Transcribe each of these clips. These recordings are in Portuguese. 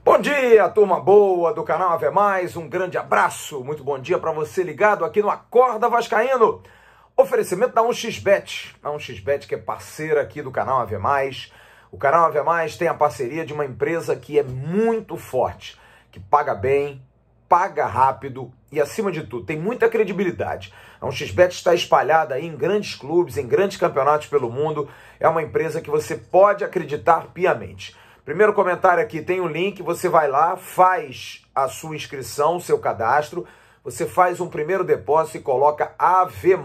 Bom dia, turma boa do canal Ave Mais, um grande abraço, muito bom dia para você ligado aqui no Acorda Vascaíno. Oferecimento da 1xBet, a 1xBet que é parceira aqui do canal Ave Mais. O canal Ave Mais tem a parceria de uma empresa que é muito forte, que paga bem, paga rápido e, acima de tudo, tem muita credibilidade. A 1xBet está espalhada aí em grandes clubes, em grandes campeonatos pelo mundo. É uma empresa que você pode acreditar piamente. Primeiro comentário aqui, tem um link, você vai lá, faz a sua inscrição, seu cadastro, você faz um primeiro depósito e coloca AV+.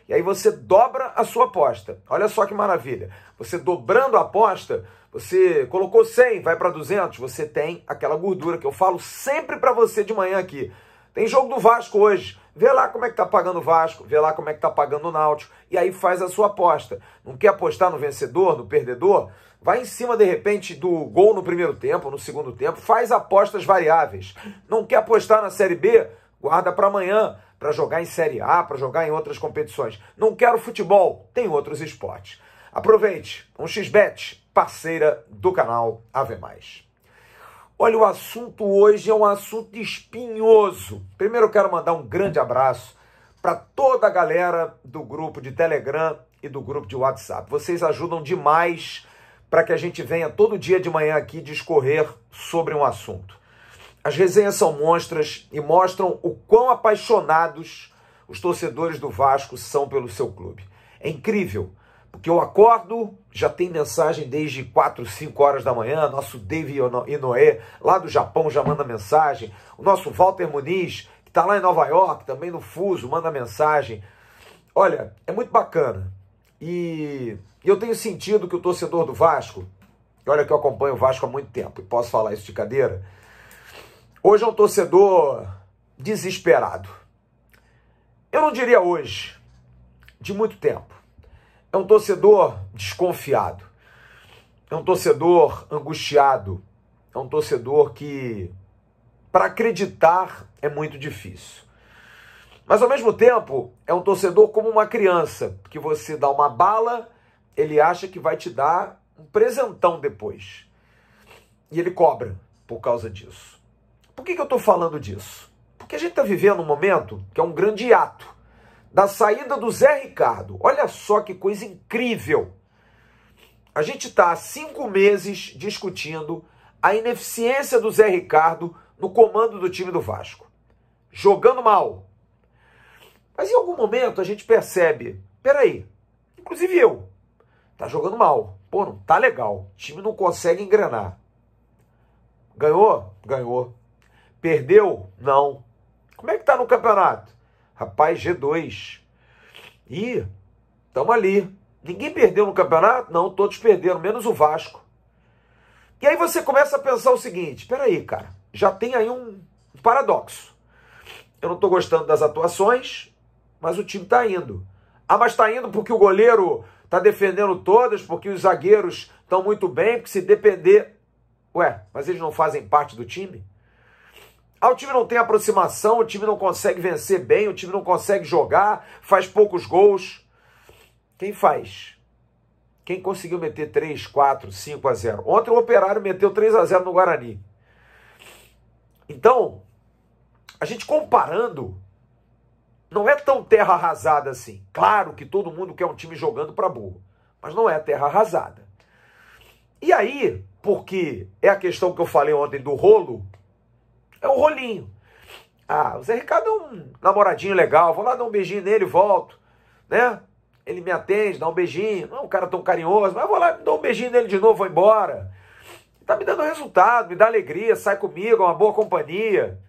E aí você dobra a sua aposta. Olha só que maravilha. Você dobrando a aposta, você colocou 100, vai para 200, você tem aquela gordura que eu falo sempre para você de manhã aqui. Tem jogo do Vasco hoje. Vê lá como é que tá pagando o Vasco, vê lá como é que tá pagando o Náutico, e aí faz a sua aposta. Não quer apostar no vencedor, no perdedor? Vai em cima, de repente, do gol no primeiro tempo, no segundo tempo, faz apostas variáveis. Não quer apostar na Série B? Guarda para amanhã, para jogar em Série A, para jogar em outras competições. Não quero futebol? Tem outros esportes. Aproveite, 1xBet, parceira do canal Ave Mais. Olha, o assunto hoje é um assunto espinhoso. Primeiro eu quero mandar um grande abraço para toda a galera do grupo de Telegram e do grupo de WhatsApp. Vocês ajudam demais para que a gente venha todo dia de manhã aqui discorrer sobre um assunto. As resenhas são monstras e mostram o quão apaixonados os torcedores do Vasco são pelo seu clube. É incrível, porque eu acordo, já tem mensagem desde 4, 5 horas da manhã, nosso David Inoue, lá do Japão, já manda mensagem, o nosso Walter Muniz, que está lá em Nova York, também no fuso, manda mensagem. Olha, é muito bacana. E eu tenho sentido que o torcedor do Vasco, olha que eu acompanho o Vasco há muito tempo, e posso falar isso de cadeira, hoje é um torcedor desesperado. Eu não diria hoje, de muito tempo. É um torcedor desconfiado. É um torcedor angustiado. É um torcedor que, para acreditar, é muito difícil. Mas, ao mesmo tempo, é um torcedor como uma criança, que você dá uma bala, ele acha que vai te dar um presentão depois. E ele cobra por causa disso. Por que eu estou falando disso? Porque a gente está vivendo um momento que é um grande hiato da saída do Zé Ricardo. Olha só que coisa incrível. A gente está há 5 meses discutindo a ineficiência do Zé Ricardo no comando do time do Vasco. Jogando mal. Mas em algum momento a gente percebe, peraí, inclusive eu, tá jogando mal. Pô, não tá legal. O time não consegue engrenar. Ganhou? Ganhou. Perdeu? Não. Como é que tá no campeonato? Rapaz, G2. Ih, estamos ali. Ninguém perdeu no campeonato? Não, todos perderam, menos o Vasco. E aí você começa a pensar o seguinte, peraí, cara, já tem aí um paradoxo. Eu não estou gostando das atuações, mas o time está indo. Ah, mas está indo porque o goleiro está defendendo todas, porque os zagueiros estão muito bem, porque se depender... Ué, mas eles não fazem parte do time? Ah, o time não tem aproximação, o time não consegue vencer bem, o time não consegue jogar, faz poucos gols. Quem faz? Quem conseguiu meter 3, 4, 5 a 0? Ontem o Operário meteu 3 a 0 no Guarani. Então, a gente comparando, não é tão terra arrasada assim. Claro que todo mundo quer um time jogando para burro, mas não é terra arrasada. E aí, porque é a questão que eu falei ontem do rolo, é o rolinho. Ah, o Zé Ricardo é um namoradinho legal, vou lá dar um beijinho nele e volto, né? Ele me atende, dá um beijinho, não é um cara tão carinhoso, mas vou lá, dar um beijinho nele de novo, vou embora. Tá me dando resultado, me dá alegria, sai comigo, é uma boa companhia,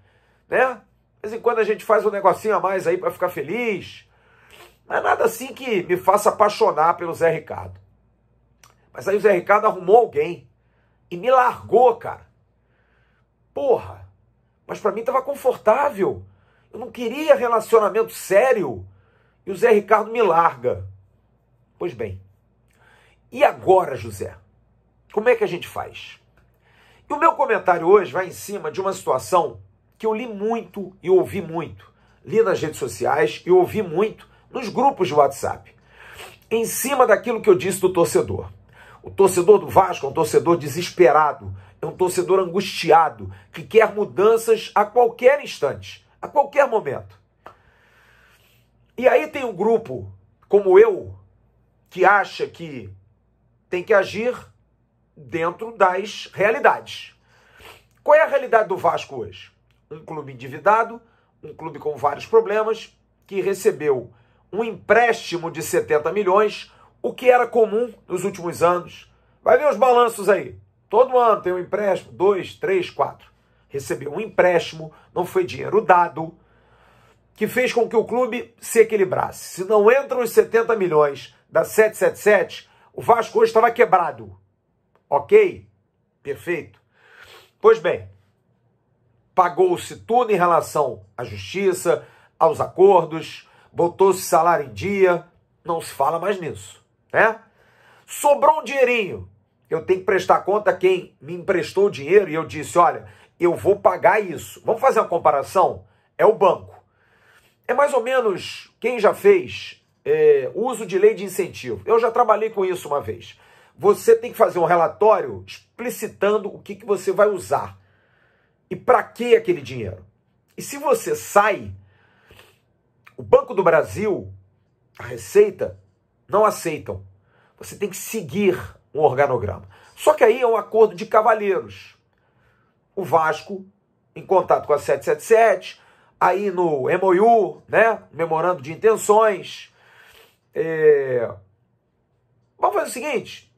né? De vez em quando a gente faz um negocinho a mais aí para ficar feliz. Não é nada assim que me faça apaixonar pelo Zé Ricardo. Mas aí o Zé Ricardo arrumou alguém e me largou, cara. Porra! Mas para mim estava confortável. Eu não queria relacionamento sério. E o Zé Ricardo me larga. Pois bem. E agora, José? Como é que a gente faz? E o meu comentário hoje vai em cima de uma situação que eu li muito e ouvi muito. Li nas redes sociais e ouvi muito nos grupos de WhatsApp. Em cima daquilo que eu disse do torcedor. O torcedor do Vasco é um torcedor desesperado. é um torcedor angustiado, que quer mudanças a qualquer instante, a qualquer momento. E aí tem um grupo, como eu, que acha que tem que agir dentro das realidades. Qual é a realidade do Vasco hoje? Um clube endividado, um clube com vários problemas, que recebeu um empréstimo de 70 milhões, o que era comum nos últimos anos. Vai ver os balanços aí. Todo ano tem um empréstimo, 2, 3, 4. Recebeu um empréstimo, não foi dinheiro dado, que fez com que o clube se equilibrasse. Se não entram os 70 milhões da 777, o Vasco hoje estava quebrado. Ok? Perfeito. Pois bem, pagou-se tudo em relação à justiça, aos acordos, botou-se salário em dia, não se fala mais nisso, né? Sobrou um dinheirinho. Eu tenho que prestar conta a quem me emprestou o dinheiro e eu disse, olha, eu vou pagar isso. Vamos fazer uma comparação? É o banco. É mais ou menos quem já fez uso de lei de incentivo. Eu já trabalhei com isso uma vez. Você tem que fazer um relatório explicitando o que você vai usar e para que aquele dinheiro. E se você sai, o Banco do Brasil, a Receita, não aceitam. Você tem que seguir um organograma. Só que aí é um acordo de cavalheiros. O Vasco, em contato com a 777, aí no MOU, né, memorando de intenções, vamos fazer o seguinte,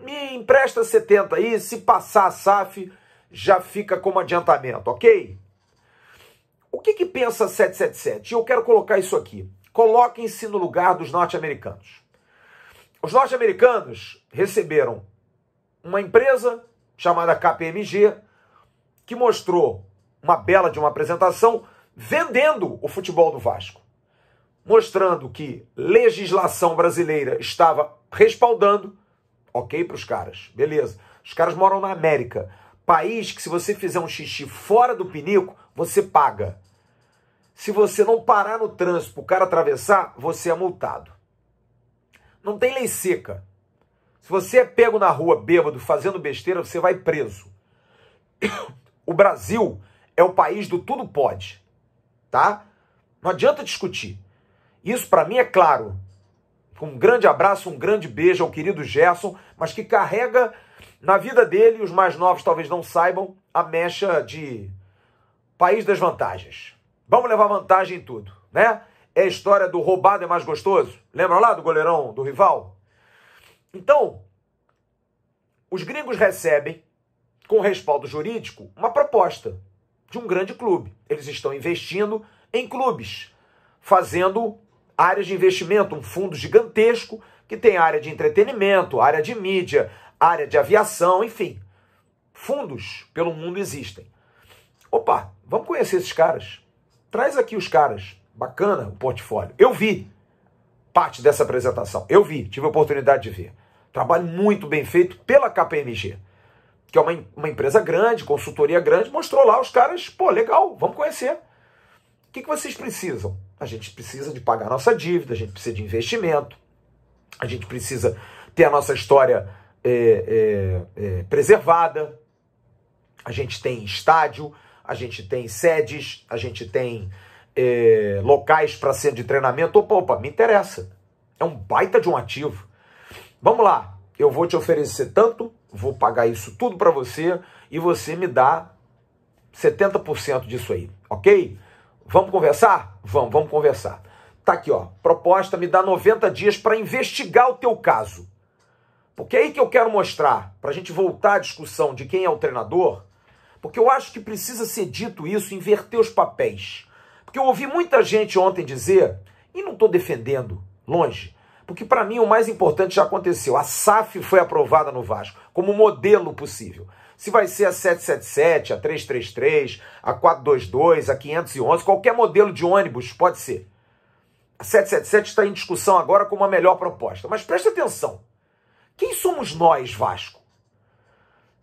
me empresta 70 aí, se passar a SAF, já fica como adiantamento, ok? O que pensa a 777? Eu quero colocar isso aqui. Coloquem-se no lugar dos norte-americanos. Os norte-americanos receberam uma empresa chamada KPMG, que mostrou uma bela de uma apresentação vendendo o futebol do Vasco, mostrando que legislação brasileira estava respaldando, ok para os caras, beleza. Os caras moram na América, país que se você fizer um xixi fora do pinico, você paga. Se você não parar no trânsito para o cara atravessar, você é multado. Não tem lei seca. Se você é pego na rua bêbado fazendo besteira, você vai preso. O Brasil é o país do tudo pode, tá? Não adianta discutir. Isso para mim é claro. Um grande abraço, um grande beijo ao querido Gerson, mas que carrega na vida dele, os mais novos talvez não saibam, a mecha de país das vantagens. Vamos levar vantagem em tudo, né? É a história do roubado é mais gostoso. Lembra lá do goleirão do rival? Então, os gringos recebem, com respaldo jurídico, uma proposta de um grande clube. Eles estão investindo em clubes, fazendo áreas de investimento, um fundo gigantesco que tem área de entretenimento, área de mídia, área de aviação, enfim. Fundos pelo mundo existem. Opa, vamos conhecer esses caras. Traz aqui os caras. Bacana o portfólio. Eu vi parte dessa apresentação. Eu vi, tive a oportunidade de ver. Trabalho muito bem feito pela KPMG, que é uma empresa grande, consultoria grande, mostrou lá os caras, pô, legal, vamos conhecer. O que vocês precisam? A gente precisa de pagar nossa dívida, a gente precisa de investimento, a gente precisa ter a nossa história preservada, a gente tem estádio, a gente tem sedes, a gente tem locais para centro de treinamento. Opa, me interessa. É um baita de um ativo. Vamos lá, eu vou te oferecer tanto, vou pagar isso tudo para você e você me dá 70% disso aí, ok? Vamos conversar? Vamos conversar. Tá aqui, ó, proposta, me dá 90 dias para investigar o teu caso. Porque é aí que eu quero mostrar, para a gente voltar à discussão de quem é o treinador, porque eu acho que precisa ser dito isso, inverter os papéis. Porque eu ouvi muita gente ontem dizer, e não estou defendendo, longe, porque para mim o mais importante já aconteceu. A SAF foi aprovada no Vasco como modelo possível. Se vai ser a 777, a 333, a 422, a 511, qualquer modelo de ônibus pode ser. A 777 está em discussão agora como a melhor proposta. Mas preste atenção. Quem somos nós, Vasco?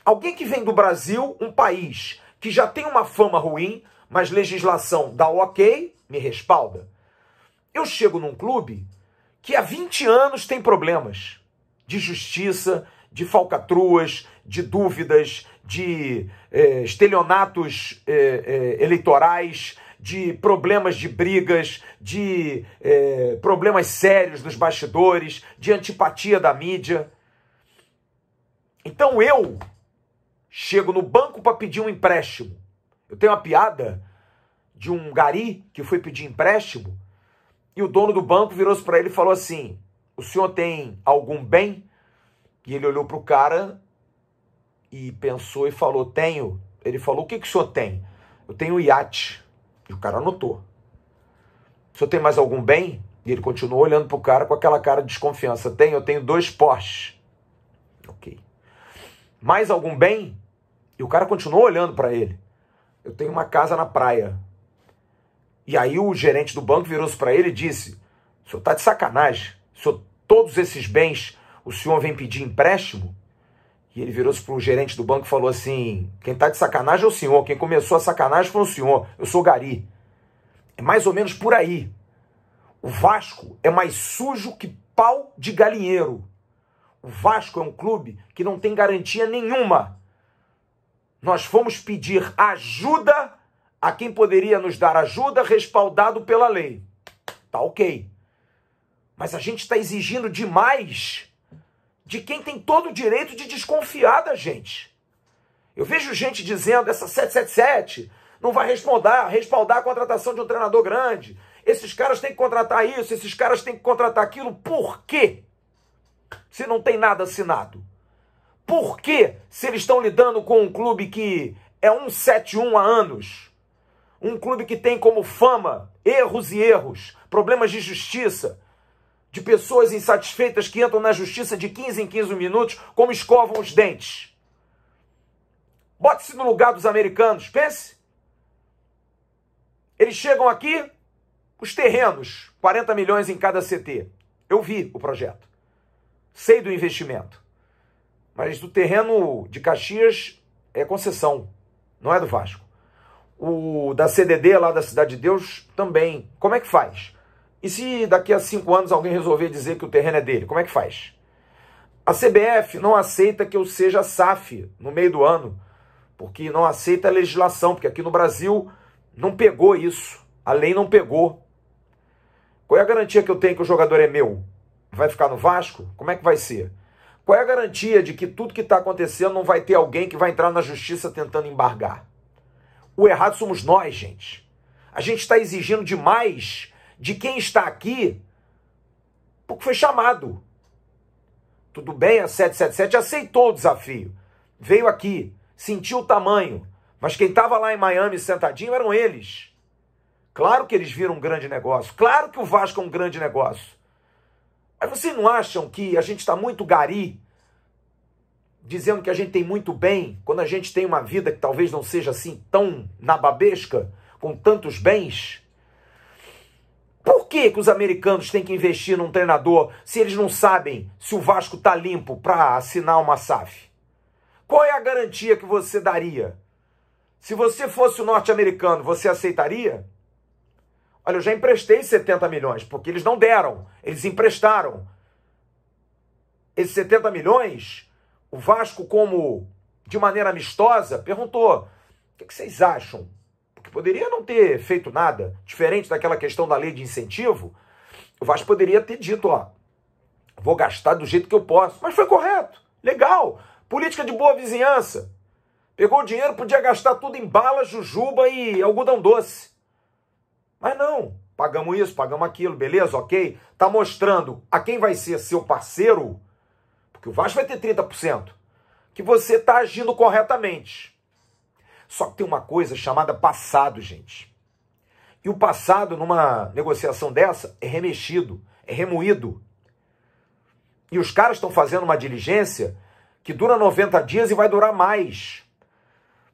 Alguém que vem do Brasil, um país que já tem uma fama ruim, mas legislação dá ok, me respalda. Eu chego num clube que há 20 anos tem problemas de justiça, de falcatruas, de dúvidas, de estelionatos eleitorais, de problemas de brigas, de problemas sérios nos bastidores, de antipatia da mídia. Então eu chego no banco para pedir um empréstimo. Eu tenho uma piada de um gari que foi pedir empréstimo e o dono do banco virou-se para ele e falou assim: o senhor tem algum bem? E ele olhou para o cara e pensou e falou: tenho. Ele falou: o que o senhor tem? Eu tenho um iate. E o cara anotou. O senhor tem mais algum bem? E ele continuou olhando para o cara com aquela cara de desconfiança. Eu tenho 2 Porsche. Ok. Mais algum bem? E o cara continuou olhando para ele. Eu tenho uma casa na praia. E aí o gerente do banco virou-se para ele e disse: o senhor está de sacanagem? O senhor, todos esses bens, o senhor vem pedir empréstimo? E ele virou-se para o gerente do banco e falou assim: quem está de sacanagem é o senhor. Quem começou a sacanagem foi o senhor. Eu sou gari. É mais ou menos por aí. O Vasco é mais sujo que pau de galinheiro. O Vasco é um clube que não tem garantia nenhuma. Nós fomos pedir ajuda a quem poderia nos dar ajuda, respaldado pela lei. Tá ok. Mas a gente está exigindo demais de quem tem todo o direito de desconfiar da gente. Eu vejo gente dizendo: essa 777 não vai respaldar a contratação de um treinador grande. Esses caras têm que contratar isso, esses caras têm que contratar aquilo. Por quê? Se não tem nada assinado. Por quê? Se eles estão lidando com um clube que é 171 há anos. Um clube que tem como fama erros e erros, problemas de justiça, de pessoas insatisfeitas que entram na justiça de 15 em 15 minutos, como escovam os dentes. Bote-se no lugar dos americanos, pense. Eles chegam aqui, os terrenos, 40 milhões em cada CT. Eu vi o projeto. Sei do investimento. Mas do terreno de Caxias é concessão, não é do Vasco. O da CDD, lá da Cidade de Deus, também. Como é que faz? E se daqui a 5 anos alguém resolver dizer que o terreno é dele, como é que faz? A CBF não aceita que eu seja SAF no meio do ano, porque não aceita a legislação, porque aqui no Brasil não pegou isso. A lei não pegou. Qual é a garantia que eu tenho que o jogador é meu? Vai ficar no Vasco? Como é que vai ser? Qual é a garantia de que tudo que está acontecendo não vai ter alguém que vai entrar na justiça tentando embargar? O errado somos nós, gente. A gente está exigindo demais de quem está aqui porque foi chamado. Tudo bem, a 777 aceitou o desafio. Veio aqui, sentiu o tamanho. Mas quem estava lá em Miami sentadinho eram eles. Claro que eles viram um grande negócio. Claro que o Vasco é um grande negócio. Mas vocês não acham que a gente está muito gari, dizendo que a gente tem muito bem, quando a gente tem uma vida que talvez não seja assim tão nababesca, com tantos bens? Por que os americanos têm que investir num treinador se eles não sabem se o Vasco está limpo para assinar uma SAF? Qual é a garantia que você daria? Se você fosse o norte-americano, você aceitaria? Olha, eu já emprestei 70 milhões, porque eles não deram, eles emprestaram. Esses 70 milhões, o Vasco, como de maneira amistosa, perguntou: o que vocês acham? Porque poderia não ter feito nada, diferente daquela questão da lei de incentivo. O Vasco poderia ter dito: ó, vou gastar do jeito que eu posso. Mas foi correto, legal, política de boa vizinhança. Pegou o dinheiro, podia gastar tudo em bala, jujuba e algodão doce. Mas não, pagamos isso, pagamos aquilo, beleza, ok? Tá mostrando a quem vai ser seu parceiro, porque o Vasco vai ter 30%, que você tá agindo corretamente. Só que tem uma coisa chamada passado, gente. E o passado, numa negociação dessa, é remexido, é remoído. E os caras estão fazendo uma diligência que dura 90 dias e vai durar mais.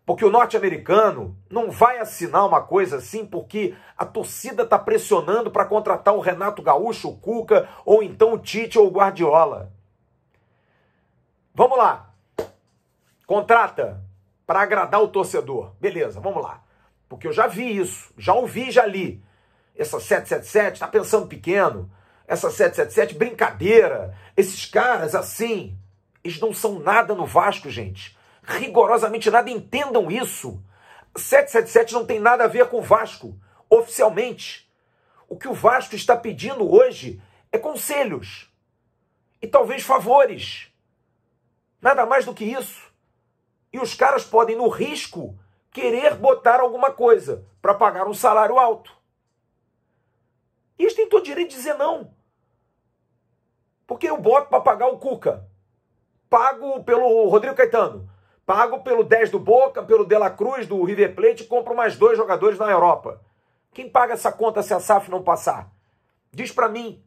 Porque o norte-americano não vai assinar uma coisa assim porque a torcida está pressionando para contratar o Renato Gaúcho, o Cuca, ou então o Tite ou o Guardiola. Vamos lá. Contrata para agradar o torcedor. Beleza, vamos lá. Porque eu já vi isso, já ouvi, já li. Essa 777 está pensando pequeno. Essa 777, brincadeira. Esses caras assim. Eles não são nada no Vasco, gente. Rigorosamente nada, entendam isso. 777 não tem nada a ver com o Vasco, oficialmente. O que o Vasco está pedindo hoje é conselhos e talvez favores. Nada mais do que isso. E os caras podem, no risco, querer botar alguma coisa para pagar um salário alto. E eles têm todo o direito de dizer não. Porque eu boto para pagar o Cuca. Pago pelo Rodrigo Caetano. Pago pelo 10 do Boca, pelo De La Cruz, do River Plate, e compro mais 2 jogadores na Europa. Quem paga essa conta se a SAF não passar? Diz para mim.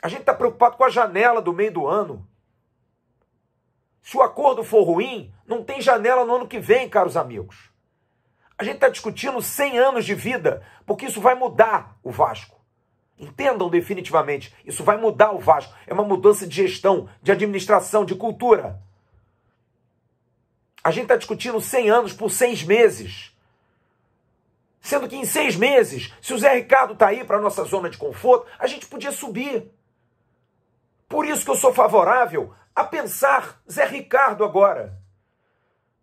A gente está preocupado com a janela do meio do ano. Se o acordo for ruim, não tem janela no ano que vem, caros amigos. A gente está discutindo 100 anos de vida, porque isso vai mudar o Vasco. Entendam definitivamente, isso vai mudar o Vasco. É uma mudança de gestão, de administração, de cultura. A gente está discutindo 100 anos por 6 meses. Sendo que em 6 meses, se o Zé Ricardo está aí para a nossa zona de conforto, a gente podia subir. Por isso que eu sou favorável a pensar Zé Ricardo agora.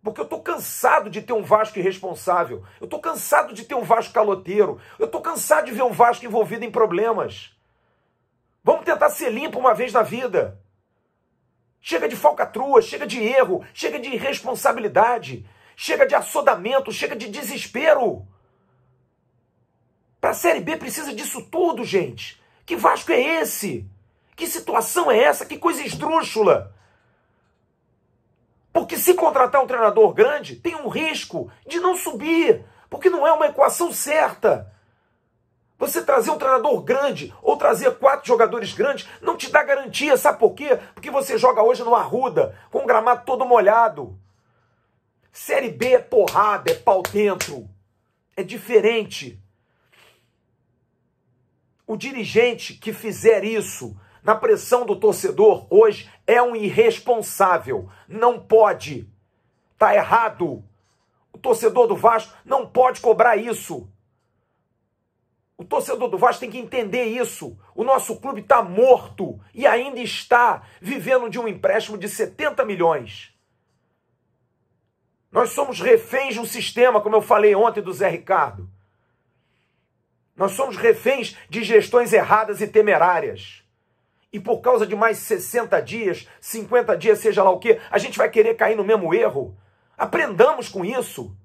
Porque eu estou cansado de ter um Vasco irresponsável. Eu estou cansado de ter um Vasco caloteiro. Eu estou cansado de ver um Vasco envolvido em problemas. Vamos tentar ser limpo uma vez na vida. Chega de falcatrua, chega de erro, chega de irresponsabilidade, chega de assodamento, chega de desespero. Para a Série B precisa disso tudo, gente. Que Vasco é esse? Que situação é essa? Que coisa esdrúxula. Porque se contratar um treinador grande, tem um risco de não subir, porque não é uma equação certa. Você trazer um treinador grande ou trazer 4 jogadores grandes não te dá garantia, sabe por quê? Porque você joga hoje no Arruda, com o gramado todo molhado. Série B é porrada, é pau dentro, é diferente. O dirigente que fizer isso na pressão do torcedor hoje é um irresponsável. Não pode. Está errado. O torcedor do Vasco não pode cobrar isso. O torcedor do Vasco tem que entender isso. O nosso clube está morto e ainda está vivendo de um empréstimo de 70 milhões. Nós somos reféns de um sistema, como eu falei ontem do Zé Ricardo. Nós somos reféns de gestões erradas e temerárias. E por causa de mais 60 dias, 50 dias, seja lá o quê, a gente vai querer cair no mesmo erro. Aprendamos com isso.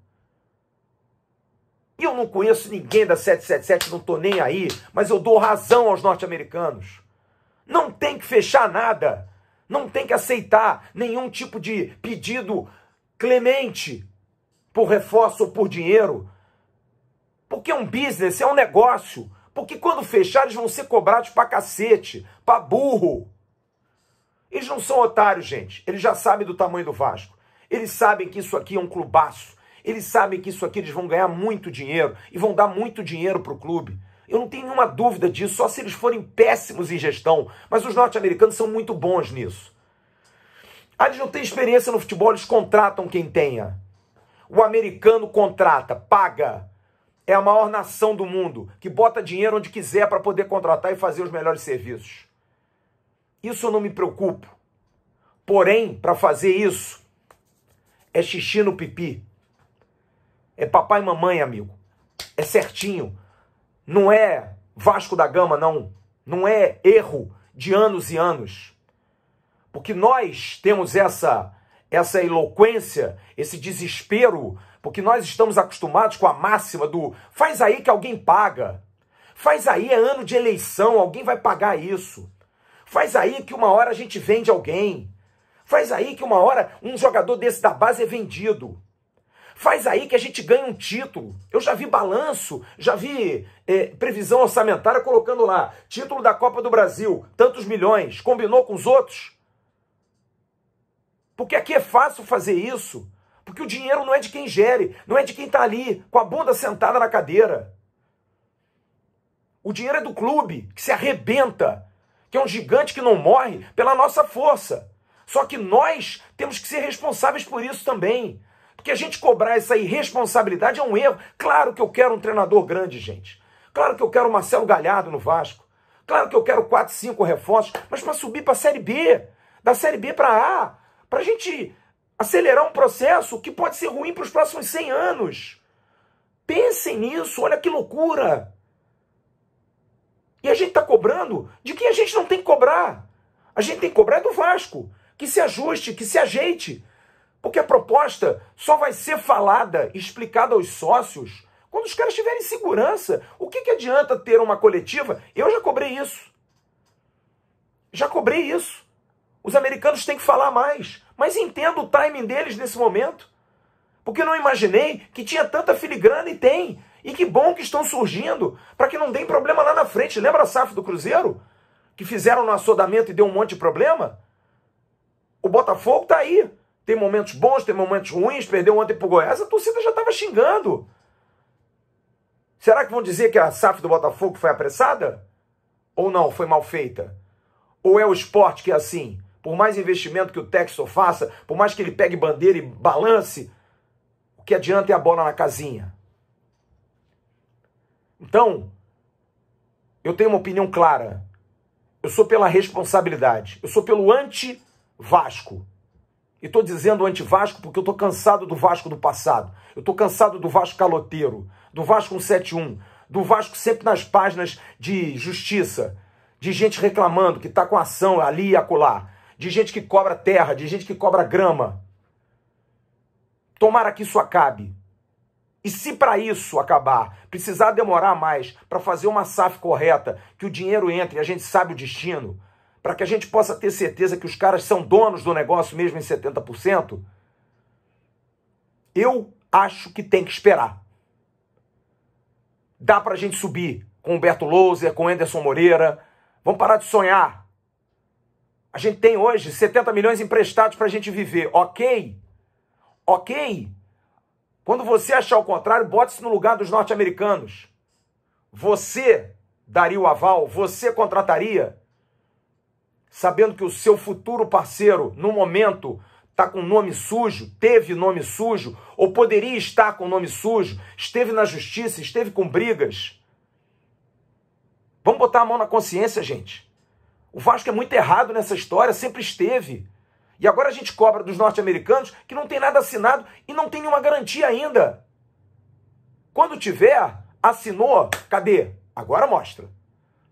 E eu não conheço ninguém da 777, não estou nem aí, mas eu dou razão aos norte-americanos. Não tem que fechar nada. Não tem que aceitar nenhum tipo de pedido clemente por reforço ou por dinheiro. Porque é um business, é um negócio. Porque quando fechar, eles vão ser cobrados pra cacete, pra burro. Eles não são otários, gente. Eles já sabem do tamanho do Vasco. Eles sabem que isso aqui é um clubaço. Eles sabem que isso aqui eles vão ganhar muito dinheiro e vão dar muito dinheiro pro clube. Eu não tenho nenhuma dúvida disso, só se eles forem péssimos em gestão. Mas os norte-americanos são muito bons nisso. Eles não têm experiência no futebol, eles contratam quem tenha. O americano contrata, paga. É a maior nação do mundo, que bota dinheiro onde quiser para poder contratar e fazer os melhores serviços. Isso eu não me preocupo. Porém, para fazer isso, é xixi no pipi. É papai e mamãe, amigo. É certinho. Não é Vasco da Gama, não. Não é erro de anos e anos. Porque nós temos essa eloquência, esse desespero, porque nós estamos acostumados com a máxima do faz aí que alguém paga. Faz aí, é ano de eleição, alguém vai pagar isso. Faz aí que uma hora a gente vende alguém. Faz aí que uma hora um jogador desse da base é vendido. Faz aí que a gente ganha um título. Eu já vi balanço, já vi previsão orçamentária colocando lá, título da Copa do Brasil, tantos milhões, combinou com os outros? Porque aqui é fácil fazer isso. Porque o dinheiro não é de quem gere, não é de quem está ali, com a bunda sentada na cadeira. O dinheiro é do clube, que se arrebenta, que é um gigante que não morre pela nossa força. Só que nós temos que ser responsáveis por isso também. Porque a gente cobrar essa irresponsabilidade é um erro. Claro que eu quero um treinador grande, gente. Claro que eu quero o Marcelo Galhardo no Vasco. Claro que eu quero 4, 5 reforços, mas para subir para a Série B. da Série B para A, para a gente acelerar um processo que pode ser ruim para os próximos 100 anos. Pensem nisso, olha que loucura. E a gente está cobrando de quem a gente não tem que cobrar. A gente tem que cobrar do Vasco, que se ajuste, que se ajeite. Porque a proposta só vai ser falada, explicada aos sócios, quando os caras tiverem segurança. O que adianta ter uma coletiva? Eu já cobrei isso. Já cobrei isso. Os americanos têm que falar mais. Mas entendo o timing deles nesse momento. Porque eu não imaginei que tinha tanta filigrana e tem. E que bom que estão surgindo, para que não deem problema lá na frente. Lembra a SAF do Cruzeiro? Que fizeram no assodamento e deu um monte de problema? O Botafogo tá aí. Tem momentos bons, tem momentos ruins, perdeu ontem pro Goiás, a torcida já estava xingando. Será que vão dizer que a SAF do Botafogo foi apressada? Ou não, foi mal feita? Ou é o esporte que é assim? Por mais investimento que o Textor faça, por mais que ele pegue bandeira e balance, o que adianta é a bola na casinha. Então, eu tenho uma opinião clara. Eu sou pela responsabilidade. Eu sou pelo anti-Vasco. E estou dizendo anti-Vasco porque eu estou cansado do Vasco do passado. Eu estou cansado do Vasco caloteiro, do Vasco 171, do Vasco sempre nas páginas de justiça, de gente reclamando que está com ação ali e acolá, de gente que cobra terra, de gente que cobra grama. Tomara que isso acabe. E se para isso acabar, precisar demorar mais para fazer uma SAF correta, que o dinheiro entre e a gente sabe o destino, para que a gente possa ter certeza que os caras são donos do negócio mesmo em 70%, eu acho que tem que esperar. Dá para a gente subir com o Humberto Louser, com o Anderson Moreira. Vamos parar de sonhar. A gente tem hoje 70 milhões emprestados para a gente viver. Ok? Ok? Quando você achar o contrário, bote-se no lugar dos norte-americanos. Você daria o aval? Você contrataria? Sabendo que o seu futuro parceiro, no momento, está com nome sujo, teve nome sujo, ou poderia estar com nome sujo, esteve na justiça, esteve com brigas. Vamos botar a mão na consciência, gente. O Vasco é muito errado nessa história, sempre esteve. E agora a gente cobra dos norte-americanos que não tem nada assinado e não tem nenhuma garantia ainda. Quando tiver, assinou, cadê? Agora mostra.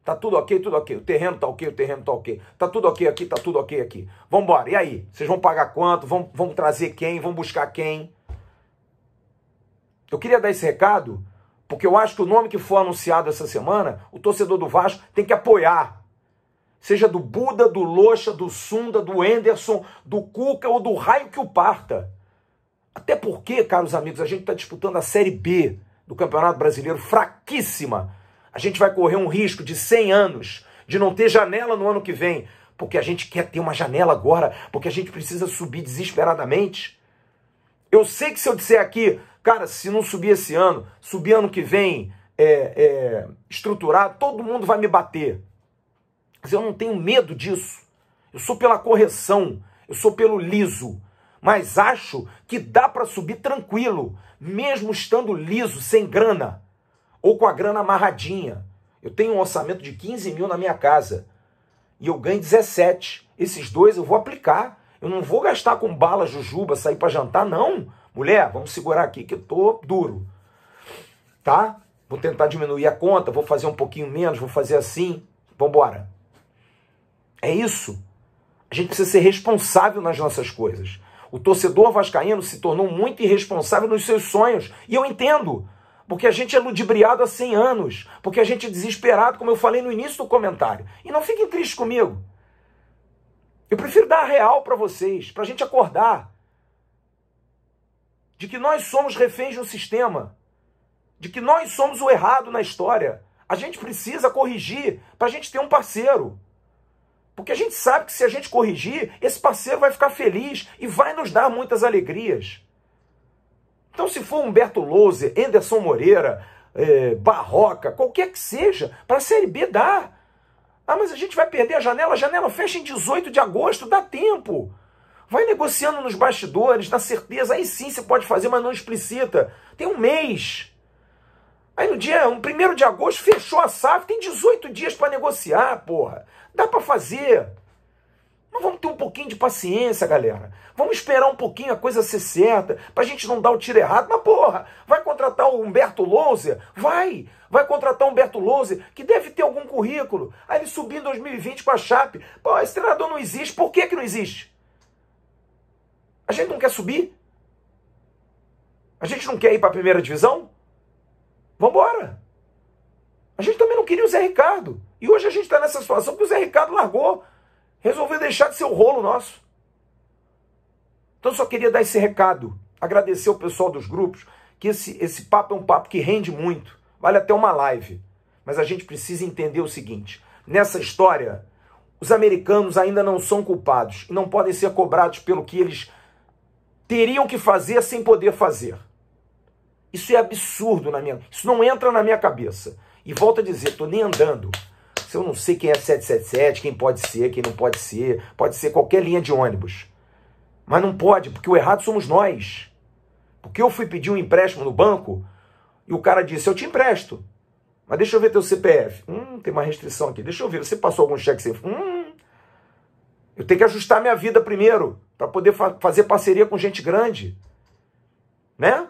Tá tudo ok, tudo ok. O terreno tá ok, o terreno tá ok. Tá tudo ok aqui, tá tudo ok aqui. Vambora. E aí? Vocês vão pagar quanto? Vão trazer quem? Vão buscar quem? Eu queria dar esse recado, porque eu acho que o nome que for anunciado essa semana, o torcedor do Vasco tem que apoiar. Seja do Buda, do Locha, do Sunda, do Anderson, do Cuca ou do raio que o parta. Até porque, caros amigos, a gente está disputando a Série B do Campeonato Brasileiro, fraquíssima. A gente vai correr um risco de 100 anos, de não ter janela no ano que vem, porque a gente quer ter uma janela agora, porque a gente precisa subir desesperadamente. Eu sei que se eu disser aqui, cara, se não subir esse ano, subir ano que vem estruturado, todo mundo vai me bater. Mas eu não tenho medo disso. Eu sou pela correção, eu sou pelo liso. Mas acho que dá para subir tranquilo, mesmo estando liso, sem grana. Ou com a grana amarradinha. Eu tenho um orçamento de 15 mil na minha casa. E eu ganho 17. Esses dois eu vou aplicar. Eu não vou gastar com bala, jujuba, sair para jantar, não. Mulher, vamos segurar aqui que eu tô duro. Tá? Vou tentar diminuir a conta, vou fazer um pouquinho menos, vou fazer assim. Vambora. É isso. A gente precisa ser responsável nas nossas coisas. O torcedor vascaíno se tornou muito irresponsável nos seus sonhos. E eu entendo. Porque a gente é ludibriado há 100 anos. Porque a gente é desesperado, como eu falei no início do comentário. E não fiquem tristes comigo. Eu prefiro dar a real para vocês, para a gente acordar. De que nós somos reféns de um sistema. De que nós somos o errado na história. A gente precisa corrigir para a gente ter um parceiro. Porque a gente sabe que se a gente corrigir, esse parceiro vai ficar feliz e vai nos dar muitas alegrias. Então, se for Humberto Louser, Anderson Moreira, Barroca, qualquer que seja, para a Série B dá. Ah, mas a gente vai perder a janela fecha em 18 de agosto, dá tempo. Vai negociando nos bastidores, na certeza, aí sim você pode fazer, mas não explicita. Tem um mês. Aí no dia 1º de agosto fechou a SAF, tem 18 dias para negociar, porra. Dá para fazer. Mas vamos ter um pouquinho de paciência, galera. Vamos esperar um pouquinho a coisa ser certa, pra gente não dar o tiro errado. Mas porra, vai contratar o Humberto Louser? Vai contratar o Humberto Louser, que deve ter algum currículo. Aí ele subiu em 2020 com a Chape. Pô, esse treinador não existe. Por que não existe? A gente não quer subir? A gente não quer ir para a primeira divisão? Vambora! A gente também não queria o Zé Ricardo. E hoje a gente está nessa situação que o Zé Ricardo largou. Resolveu deixar de ser o rolo nosso. Então eu só queria dar esse recado. Agradecer o pessoal dos grupos, que esse papo é um papo que rende muito. Vale até uma live. Mas a gente precisa entender o seguinte. Nessa história, os americanos ainda não são culpados. E não podem ser cobrados pelo que eles teriam que fazer sem poder fazer. Isso é absurdo na minha... Isso não entra na minha cabeça. E volto a dizer, estou nem andando. Se eu não sei quem é 777, quem pode ser, quem não pode ser qualquer linha de ônibus. Mas não pode, porque o errado somos nós. Porque eu fui pedir um empréstimo no banco e o cara disse, eu te empresto. Mas deixa eu ver teu CPF. Tem uma restrição aqui. Deixa eu ver, você passou algum cheque sem... Eu tenho que ajustar minha vida primeiro, para poder fazer parceria com gente grande. Né?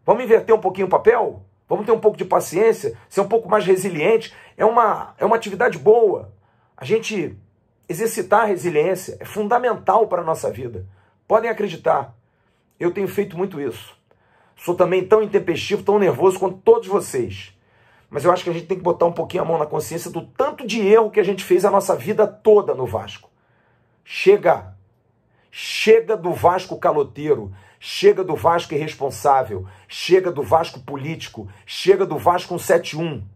Vamos inverter um pouquinho o papel? Vamos ter um pouco de paciência, ser um pouco mais resiliente. É uma atividade boa. A gente exercitar a resiliência é fundamental para a nossa vida. Podem acreditar. Eu tenho feito muito isso. Sou também tão intempestivo, tão nervoso quanto todos vocês. Mas eu acho que a gente tem que botar um pouquinho a mão na consciência do tanto de erro que a gente fez a nossa vida toda no Vasco. Chega! Chega do Vasco caloteiro. Chega do Vasco irresponsável. Chega do Vasco político. Chega do Vasco 171.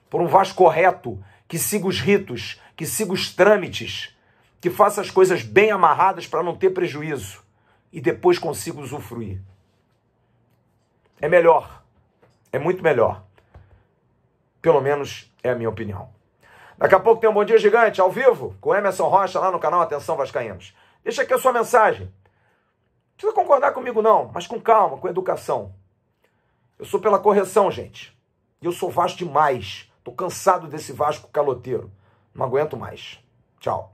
Por um Vasco correto, que siga os ritos, que siga os trâmites, que faça as coisas bem amarradas para não ter prejuízo e depois consiga usufruir. É melhor. É muito melhor. Pelo menos é a minha opinião. Daqui a pouco tem um Bom Dia Gigante, ao vivo, com Emerson Rocha, lá no canal Atenção Vascaínos. Deixa aqui a sua mensagem. Não precisa concordar comigo não, mas com calma, com educação. Eu sou pela correção, gente. E eu sou Vasco demais. Tô cansado desse Vasco caloteiro. Não aguento mais. Tchau.